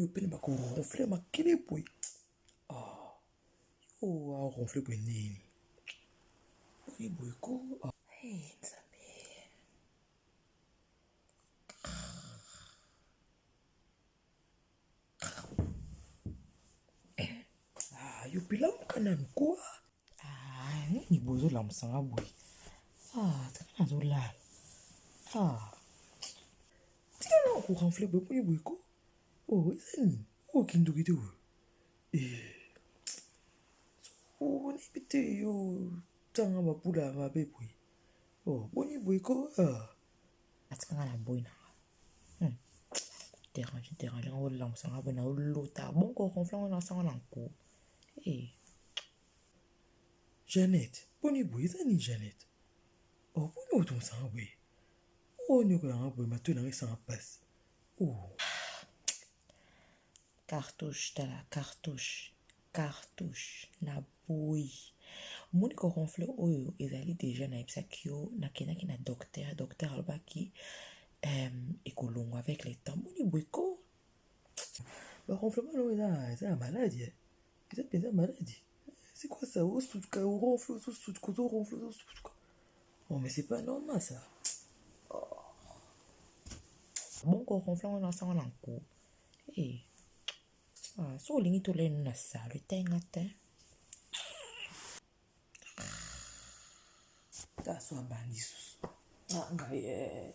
yo pele ba ko ronfler makele boy. Ah. Yo a ronfler boy nini. Boni boy ko. Hey, nzambe. Ah, yo pela mkanani ko. Ah, nini bozo la msanga boy. Ah, tika zo lala. Ah. Tika na ko ronfler boy boni boy ko. Oh, isani. Oh, kindo kite wo. Oh, ni pite yo. Tanga mapula mabe boy. Oh, boni boy ko. Ah. Atika na boy na. Dérange, on va lancer un peu dans l'autre. Bon, qu'on ronfle, on lance un coup. Eh. Jeannette, boni boy, isani Jeannette. Oh, boni oton sa boy. Oh, nyoko na boy, ma to na sa passe. Oh. Cartouche, t'as la cartouche. Cartouche, na boy. Moni ko ronfle oyo ezali déjà na ipsakio na kenaki na docteur albaki ekolongo avec les temps. Moni boy ko. Bah, ronflement, là, c'est la maladie. C'est une maladie. C'est quoi ça? Oh, ronfle, ronfle, oh, mais c'est pas normal ça. Bon ko ronfle, on lance un coup. Eh. Ah, so lingi to le na sa le tenga te. Ta so bandi sus. Ah, ngaye.